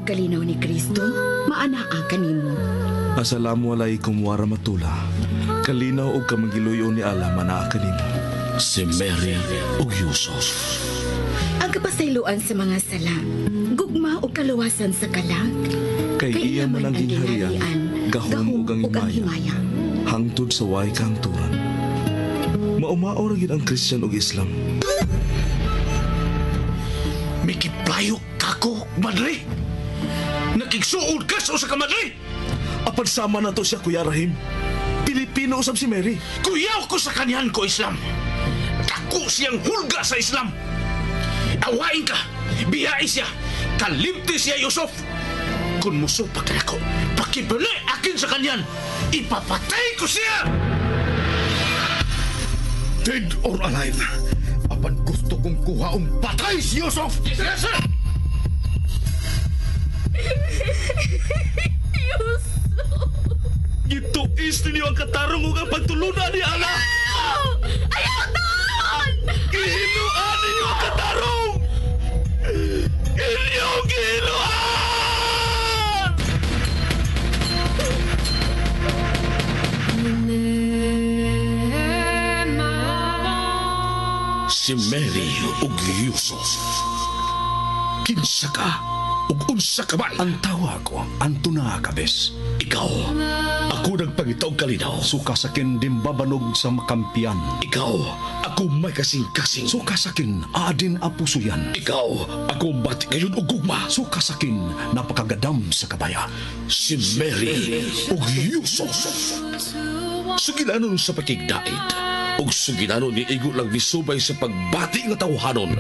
pagkalinaw ni Kristo, maanaa kanimo. Assalamualaikum warahmatullah. Kalinaw og kamangiluyo ni Allah manaa kanimo. Si Mary ug Yusuf. Ang kapasayloan sa mga sala, gugma o kaluwasan sa kalag. Kay iya man ang gingharian, gahom ug ang himaya. Hangtod sa way kahangturan. Maumao ra gid ang Christian ug Islam. Mikiplayo kako, madre. Nakigsuod ka sa usa ka madre. Apan sama na to siya, Kuya Rahim. Pilipino usab si Mary. Kuyaw ko sa kanyan ko Islam. Dako siyang hulga sa Islam. Awain ka, biyai siya, kalimti siya Yusuf. Kung musupak ka ako, pakibali akin sa kanyan, ipapatay ko siya! Dead or alive, apan gusto kong kuhaong patay si Yusuf! Yes, sir! Yusuf! Gituis ninyo ang katarong ug ang pagtulunan ni Allah. Ayaw doon! Gihinuan ninyo ang katarong! Inyong gihinuan! Si Mary ug Yusuf. Kinsa ka ug unsa ka man? Ang tawa ko, Antuna Kabes. Ikaw, ako nagpangitaw kalinaw. Suka sakin dimbabanog sa makampian. Ikaw, ako may kasing-kasing. Suka sakin adin apuso yan. Ikaw, ako bati kayon og gugma. Suka sakin napakagadam sa kabaya. Si Mary ug Yusuf. Suginanon sa pakigdait. Ug suginanon ni igo lang misubay sa pagbati nga tawhanon.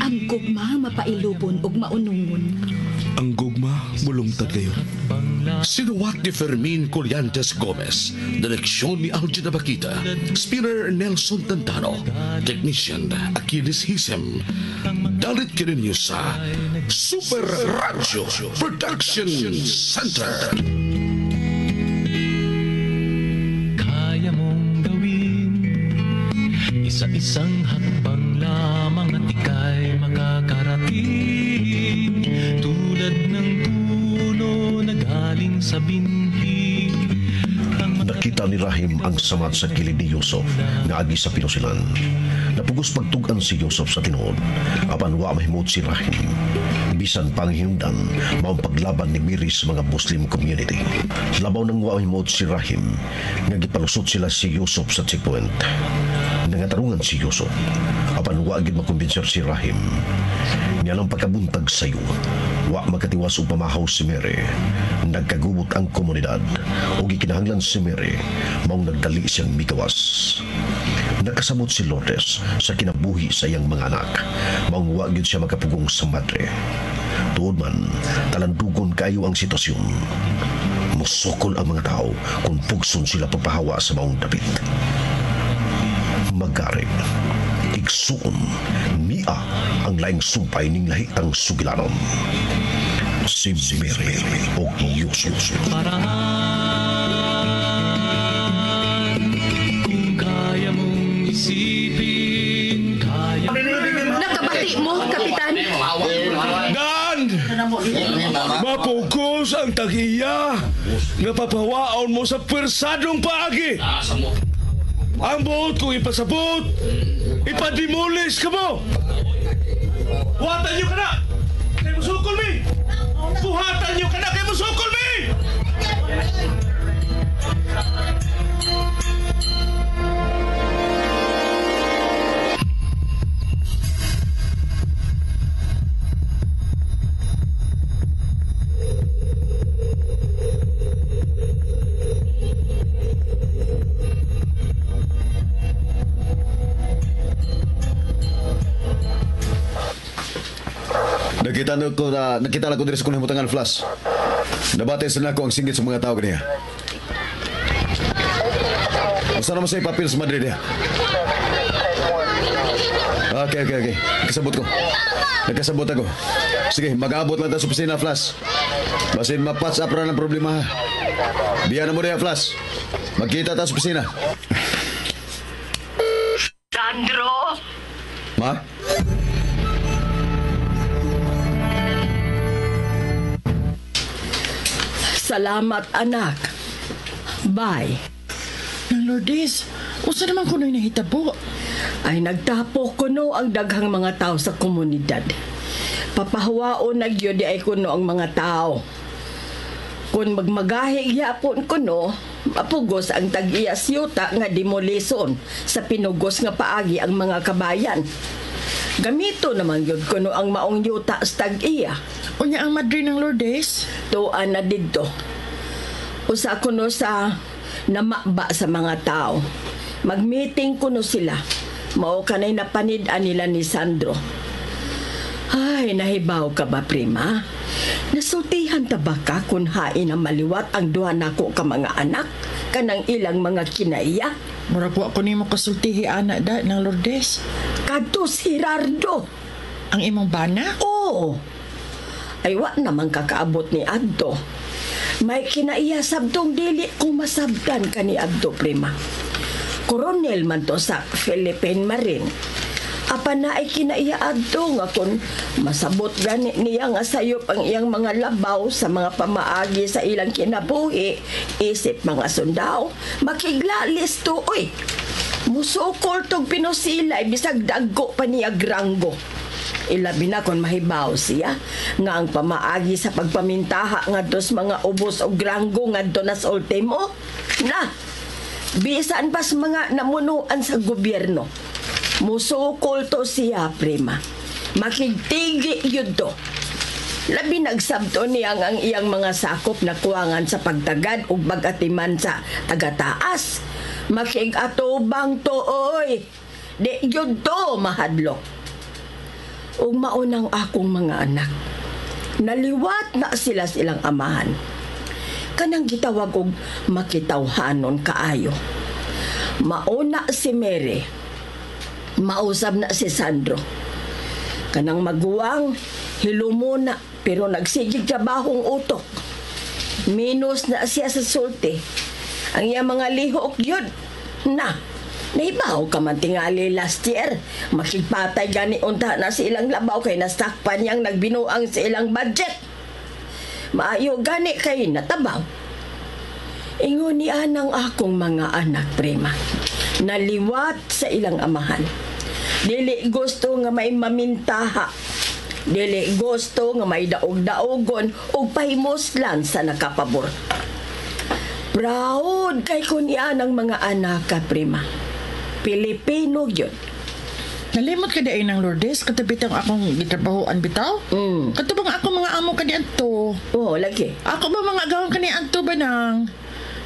Ang gugma mapailubon ug maunungon. Ang gugma mulungtad kayo. Sinuwat ni Fermin Colliantes Gomez, direksyon ni Algina Bakita, spinner Nelson Tantano, technician Achilles Hisem. Dalit kininyo sa Super Radio Production Center. Isa-isang hakbang lamang at ika'y makakarating, tulad ng puno na galing sa binhi. Nakita ni Rahim ang samad sa kilid ni Yusuf nga agi sa pinusilan. Napugos pagtugan si Yusuf sa tinuod, apan wa mahimot si Rahim. Bisan panghindan, maong paglaban ni Mary sa mga Muslim community. Labaw ng wa mahimot si Rahim, nga gipalusot sila si Yusuf sa checkpoint. Nangatarungan si Yusuf, apan wa gid makumbinser si Rahim. Niyalang pagkabuntag sayo, wa makatiwas o pamahaw si Mary. Nagkagubot ang komunidad, o gikinahanglan si Mary, maong nagdali siyang mikawas. Nakasabot si Lourdes sa kinabuhi sa iyang mga anak, maong wa gid siya makapugong sa madre. Tuod man, talandugon kayo ang sitwasyon. Musukol ang mga tao kung pugson sila pagpahawa sa maong dapit. Magarik, igsuon, mia ang laing sumpay ning lahitang sugilanon. Si Mary o Yusuf. Paraan kung kaya mong isipin, kaya Nakabati mo, Kapitan? Dan! Mapugos ang tagiya nga papawaon mo sa persadong paagi. Ang buot kong ipasabot, ipadimulis ka mo. Buhatan nyo ka na! Kaya musukol mi! Buhatan nyo ka na! Kaya musukol mi! Nakita lang ko diri sa kuning butangan flash. Nabate sila ko ang singgit sa mga tao kaniya. Basta naman sa papel sa Madrid niya. Okay. Kasabot ko. Nagkasabot ako. Sige, mag-aabot lang tayo sa opisina, Flash. Basin mapatch up na ng problema, ha. Biyan na mo na yan, Flash. Magkita tayo sa opisina. Sandro! Ma? Salamat, anak. Bye. Nang Lourdes, usa naman kuno'y nahitabo. Ay nagtapo kuno ang daghang mga tao sa komunidad. Papahawaon na gyud ay kuno ang mga tao. Kung magmagahi gyapon kuno, mapugos ang tag-iyas yuta nga demolison sa pinugos nga paagi ang mga kabayan. Gamito naman gyud kuno ang maong yuta sa tag-iya. Unya ang madre ng Lourdes. Tuan na didto. Usa kuno sa namaba sa mga tao. Mag-meeting kuno sila. Mao kanay napanid-an nila ni Sandro. Ay, nahibaw ka ba, prima? Nasultihan ta ba ka kung hain ang maliwat ang duha nako ka mga anak? Kanang ilang mga kinaiya? Mura po ako nimo kasultihi anak da ng Lourdes. Kadto si Gerardo. Ang imong bana? Oo. Ay, wa naman kakaabot ni Adto. May kinaiya sabdong dili kung masabdan ka ni Adto, prima. Koronel man to sa Philippine Marine. Apa na ay kinaiya Adto nga kung masabot gani niya nga sayop ang iyang mga labaw sa mga pamaagi sa ilang kinabuhi, isip mga sundao, makiglalis to, oy. Musukol tong pinusilay, bisag daggo pa niya granggo. Ilabi na kung mahibaw siya nga ang pamaagi sa pagpamintaha nga dos mga ubos o granggo nga donas ultimo. Na, bisan pas mga namunuan sa gobyerno. Musukol to siya, prima. Makigtigi yun to. Labi nagsabto niya ang iyang mga sakop na kuwangan sa pagtagad o bagatiman sa tagataas. Makigatubang to, oy. Di yun to, mahadlok. O maunang akong mga anak. Naliwat na sila silang amahan. Kanang gitawag og makitawhanon kaayo. Mauna si Mary. Mausab na si Sandro. Kanang maguwang, hilumo na, pero nagsigig trabahong utok. Minus na siya sa sulti. Ang iyang mga lihok yun. Na, naibaw ka man tingali last year. Makigpatay gani unta na si ilang labaw kay nastakpan niyang nagbinuang sa ilang budget. Maayo gani kay natabaw. Ingon ni anang akong mga anak, prima. Naliwat sa ilang amahan. Dili gusto nga may mamintaha. Dili gusto nga may daog-daogon o pahimuslan sa nakapabor. Proud kay kunya ng mga anak ka, prima. Pilipino yun. Nalimot ka daay ng Lourdes, katabitang akong gitrabahoan bitaw? Katubang ako mga amo ka ni Anto. Oo, lagi. Ako ba mga agawon ka ni Anto ba nang?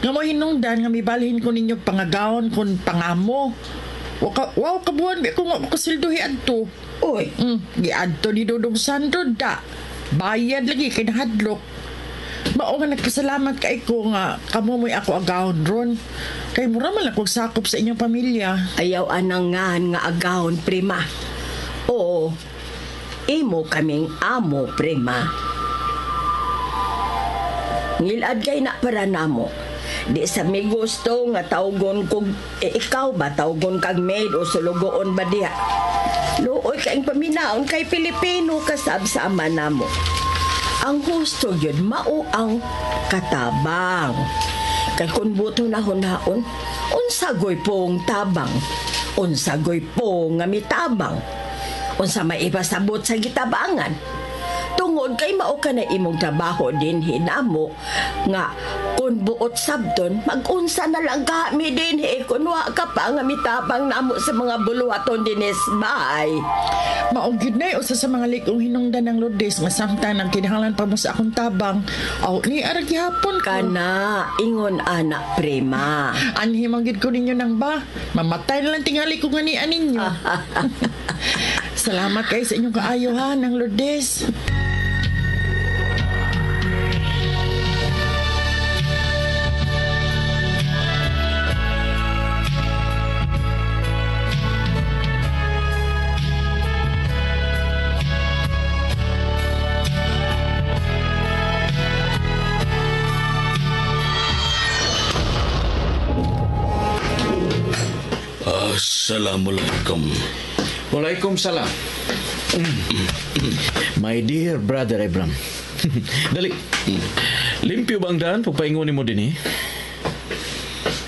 Nga mo hinungdan, nga mibalhin ko ninyo pangagawon kung pangamo. Wow, kabuhan, may kung kasilduhi Anto. Uy. Giadto ni Dudong Sandro da. Bayad lagi, kinahadlok. Mao nga nagpasalamat kay ko nga kamo mo'y ako agawon ron. Kay mura man lang kong sakop sa inyong pamilya. Ayaw anangan nga agawon, prima. Oo, imo kaming amo, prima. Ngilad kay na para namo. Di sa may gusto nga tawgon kog ikaw ba tawgon kag maid o sulugoon ba diha? Luoy kaing paminaon kay Pilipino kasab sa ama namo. Ang gusto yun, mao ang katabang. Kay kung buto na hunaon, unsagoy pong tabang. Unsagoy pong nga mitabang. Unsa maipasabot sa gitabangan. Tungod kay mao ka na imong trabaho din hinamo nga kung buot sabton mag-unsa na lang kami din kung wa ka pa nga mitabang namo sa mga buluhaton dinis bay. Maong gyud nay usa sa mga likong hinungdan ng Lourdes nga samtang nang kinahanglan pa mo sa akong tabang. Aw ni ara gihapon ko. Kana ingon anak prima. Anhi man gyud ko ninyo nang ba? Mamatay na lang tingali ko ngani ninyo. Salamat kay sa inyong kaayo ha ng Lourdes. Assalamualaikum. Waalaikumsalam. My dear brother Abraham, Dali. Limpyo ba ang daan? Pagpaingunin mo din eh.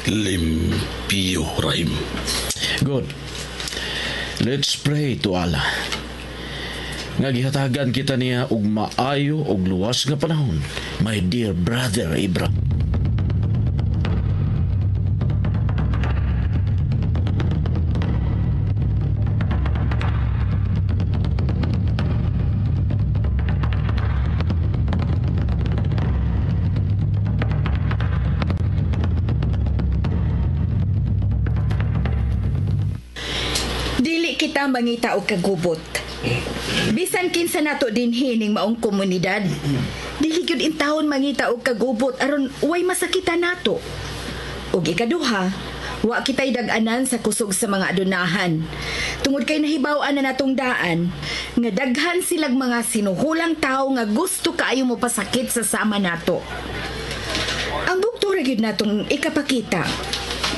Limpyo, Rahim. Good. Let's pray to Allah. Nga gihatagan kita niya og maayo og luwas nga panahon, my dear brother Abraham. Dili kita mangita og kagubot. Bisan kinsa nato din hining maong komunidad. Dili gyud intawon mangita og kagubot aron way masakita nato. Ug ikaduha, wa kitay dag-anan sa kusog sa mga adunahan. Tungod kay nahibaw-an na natong daan nga daghan silang mga sinuhulang tao nga gusto kaayo mo pasakit sa sama nato. Ang bugto ra gyud natong ikapakita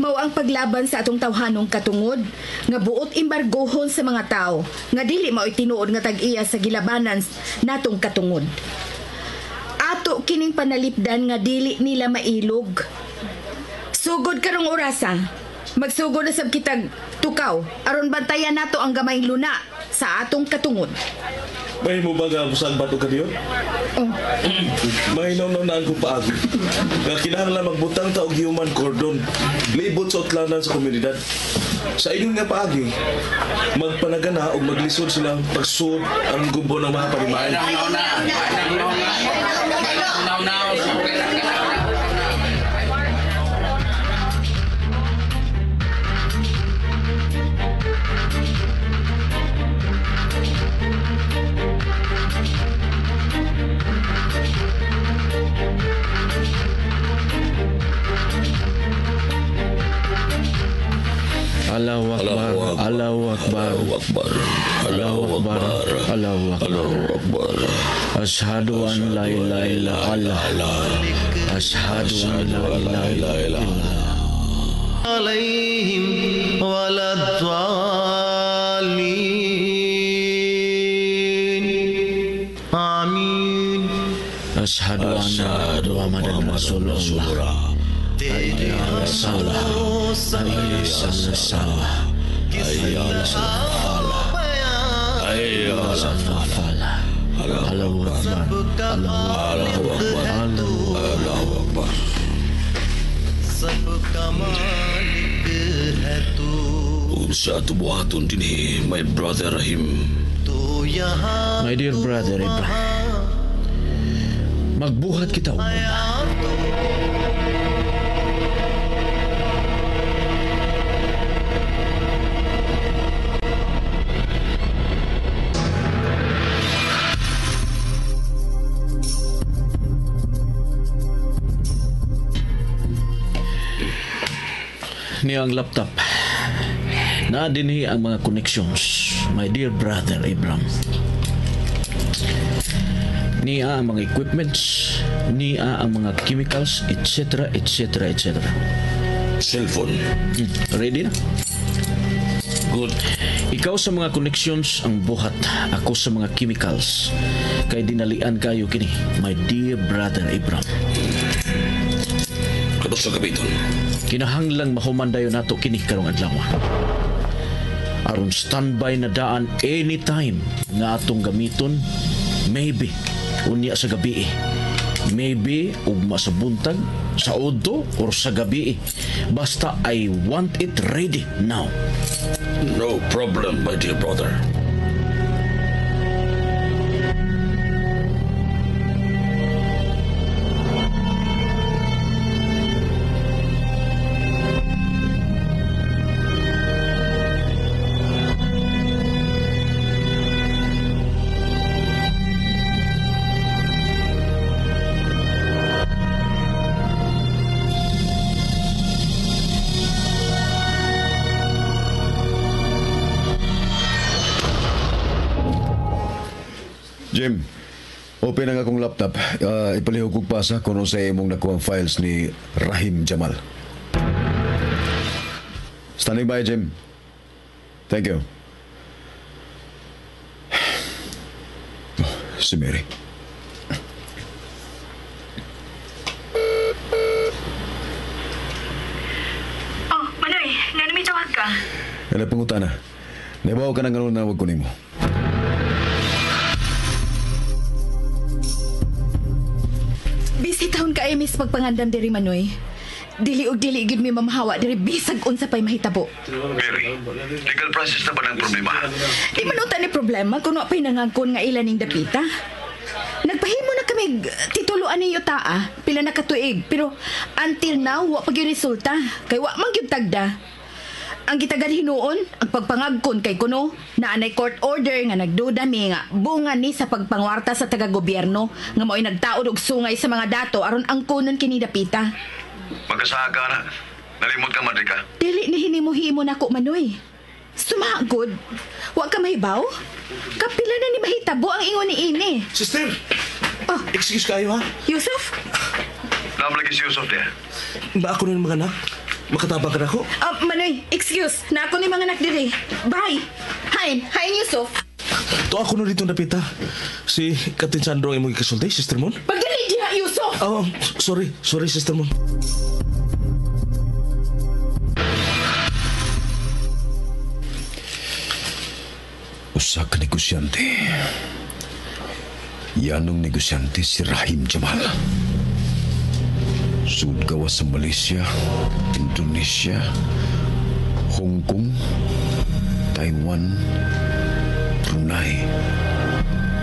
mao ang paglaban sa atong tawhanong katungod nga buot embargohon sa mga tao nga dili mao tinuod nga tag-iya sa gilabanan natong katungod. Ato kining panalipdan nga dili nila mailog. Sugod karong orasa, magsugod na sab kitag tukaw aron bantayan nato ang gamayng luna sa atong katungod. May mo ba nga busag bato ka diyon? Oh. May naunaan kong paagi. Nga kinahanglan magbutang ta og human cordon. Libot sa utlanan sa komunidad. Sa inyong nga paagi, magpanagana o maglisod sila pagsuod ang gubo ng mga parimahan. Allahu Akbar, Allahu Akbar, Allahu Akbar, Allahu Akbar. Ashhadu an la ilaha illallah. Ashhadu an la ilaha illallah. عليهم ولا الضالين آمين Ashhadu anna Muhammadan Rasulullah. Hayya 'ala salah. Hayya 'ala salah. Hayya 'ala salah. Hayya 'ala salah. Allahu Akbar. Allahu Akbar. Allahu Akbar. सबका मालिक है तू Sa tubuhaton din my brother Rahim. तू यहाँ My dear brother Abraham, magbuhat kita umuna. Niya ang laptop. Na dinhi ang mga connections, my dear brother Abraham. Niya ang mga equipments, niya ang mga chemicals, etc., etc., etc. Cellphone. Ready na? Good. Ikaw sa mga connections ang buhat, ako sa mga chemicals. Kay dinalian kayo kini, my dear brother Abraham. Kapag sa kapiton. Kinahanglang mahumandayo nato kini karong adlaw. Aron standby na daan anytime nga atong gamiton, maybe unya sa gabi, maybe ugma sa buntag, sa udto or sa gabi. Basta I want it ready now. No problem, my dear brother. Jim, open ang akong laptop. Ipalihog kong pasa kung ano sa imong nakuha files ni Rahim Jamal. Standing by, Jim. Thank you. Si Mary. Kaya pangutana. Nabaw ka na nga na wag ko nimo. Bisitahon ka ay mis pagpangandam diri Manoy. Dili og dili gid mi mamahawa diri bisag unsa pay mahitabo. Mary, legal process na ba ng problema? Di man uta ni problema kung wa pay nangangkon nga ilan ning dapita. Nagpahimo na kami tituluan ni Yutaa pila na katuig pero until now wa pa gyud resulta kay wa man gyud tagda. Ang gitagan hinuon ang pagpangagkon kay kuno naanay court order nga nagduda mi nga bunga ni sa pagpangwarta sa taga-gobyerno nga mao'y nagtaod og sungay sa mga dato aron angkonon kini dapita. Magkasaha ka na. Nalimot ka, Madrika. Dili ni hinimo-himo nako Manoy. Sumagod. Wa ka mahibaw? Kapila na ni mahitabo ang ingon ni ini. Sister! Oh, Excuse kayo, ha? Yusuf? Namalagi si Yusuf niya. Ba ako na ng mga anak? Makatabang ka na ako? Manoy, excuse. Na ako ni mga anak diri. Bye. Hi, Yusuf. To ako na dito napita. Si Captain Sandro ang imong ikasultay, Sister Mon? Pagdali diha, Yusuf. Oh, sorry, Sister Mon. Usa ka negosyante. Yanong negosyante si Rahim Jamal. Sud gawas sa Malaysia, Indonesia, Hong Kong, Taiwan, Brunei,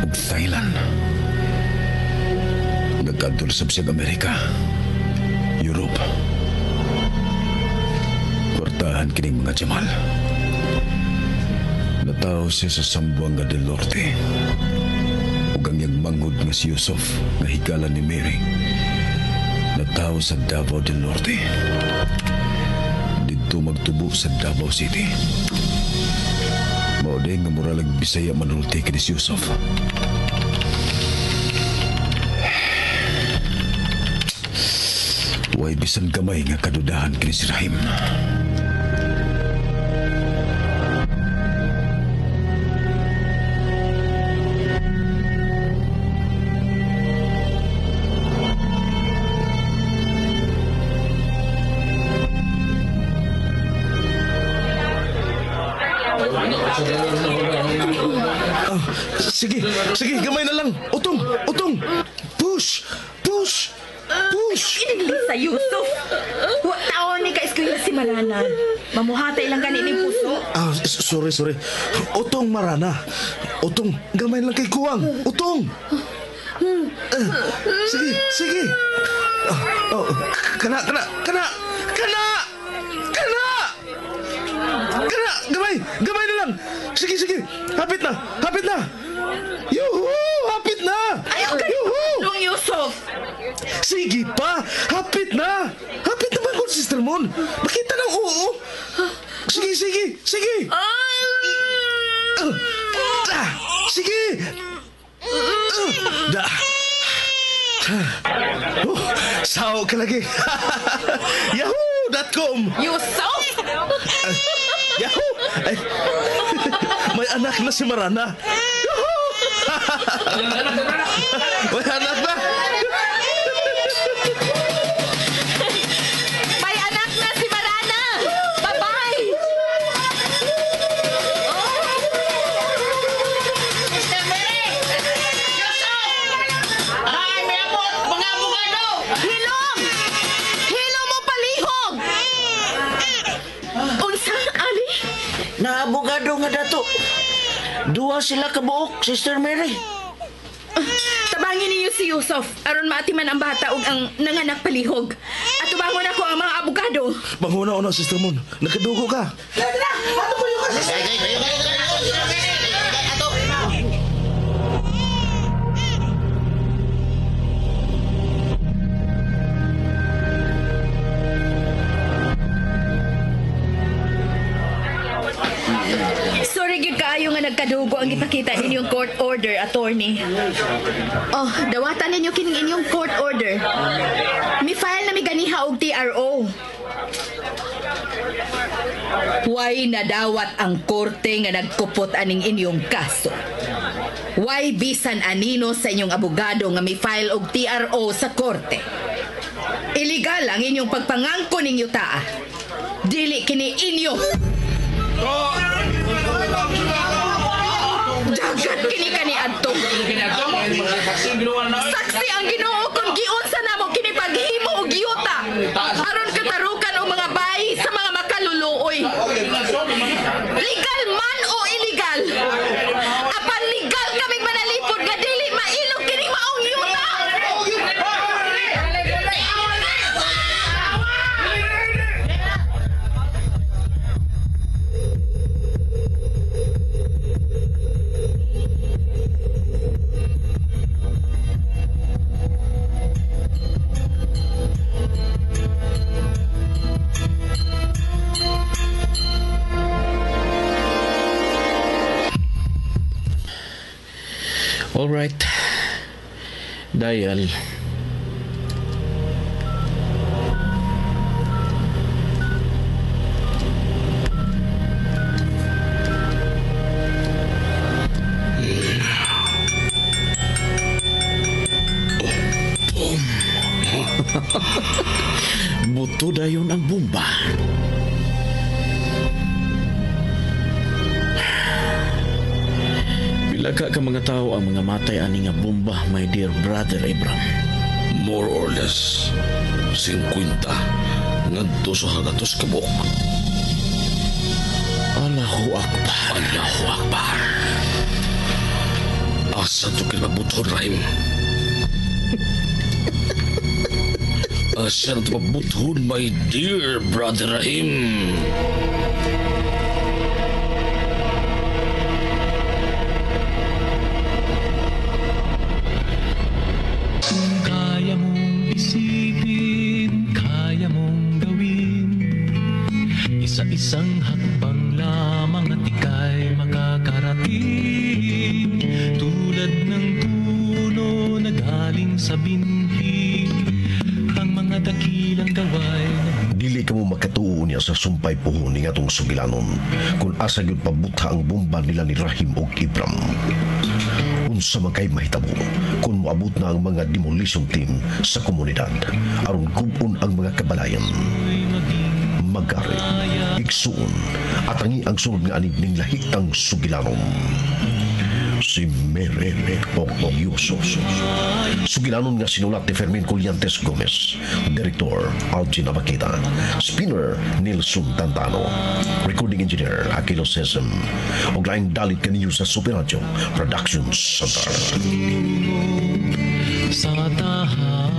ug Thailand. Nagkadto sa bisag Amerika, Europe. Kwartahan kining mga Jamal. Nataw siya sa Sambuanga del Norte. Ug ang iyang manghod nga si Yusuf nga higala ni Mary. Nataw sa Davao del Norte. Dito magtubo sa Davao City. Mao day nga muralag Bisaya manulti kini si Yusuf. Way bisan gamay nga kadudahan kini si Rahim. Sige, gamay na lang. Utong. Push. Kinigli sa Yusuf. Wa taon ni ka-eskwela si Malana. Mamuhatay lang ganin ni puso. Sorry. Utong Marana. Utong, gamay lang kay Kuwang. Utong. Sige. Kana. Gamay na lang. Sige. Hapit na. Yuhu, hapit na. Ayaw ka nung Yusuf. Sige pa, hapit na ba ko, Sister Mon? Makita ng oo. Sige. Sige. Sao ka lagi. Yahoo.com. Yusuf? Yahoo! Ay, may anak na si Marana. Yahoo! May anak na. May anak na si Marana. Bye-bye. Mr. Mary! Yusuf! Ay, may abot! Mga abogado! Hilom mo palihog! Unsa, Ali? Na abogado nga dato. Duwa sila kabuok, Sister Mary. Tabangin ninyo si Yusuf aron maatiman ang bata ug ang nanganak palihog. At tubangon ako ang mga abogado. Manghuna-una, Sister Mon. Nagkadugo ka. Sorry gid kaayo nga nagkadugo ang ipakita ninyong court order, attorney. Oh, dawatan ninyo kining inyong court order. Mi file na mi ganiha og TRO. Why nadawat ang korte nga nagkupot aning inyong kaso? Why bisan anino sa inyong abogado nga mi file og TRO sa korte? Illegal ang inyong pagpangangko ning yuta. Dili kini inyo. Jagat kini kani adto. Saksi ang Ginoo kung giunsa namo kini paghimo og yuta. Aron katarukan og mga bayi sa mga makaluluoy. Legal man o illegal. Apan legal kaming manalipod nga dili mailog kini maong yuta. All right. Dial. Buto dayon ang bomba. Laga ka mga tao ang mga matay ani nga bomba, my dear brother Abram. More or less, 50 ngadto sa hagatos kabok. Allahu Akbar. Allahu Akbar. Asa to kinabuton, Rahim? Asa to mabuton, my dear brother Rahim? Kaya mong isipin, kaya mong gawin, isa-isang hakbang lamang at ika'y makakarating. Tulad ng tulo na galing sa binhi, ang mga dakilang gaway na Dili ka mo makatuo niya sa sumpay puhon ni atong sugilanon kung asa yun pabutha ang bomba nila ni Rahim o Ibram. Unsa man kay mahitabo kung moabot na ang mga demolition team sa komunidad aron gubon ang mga kabalayan. Magari, iksuon, at tangi ang sunod nga anig ning lahitang sugilanon. Si Merele Ogyosos. Sugilanon nga sinulat ni Fermin Colliantes Gomez, Direktor Algin Abakita, Spinner Nilson Tantano, Recording Engineer Aquilo Sesam, og laing dalit kaniyo sa Super Radio Productions Center. sa tahanan.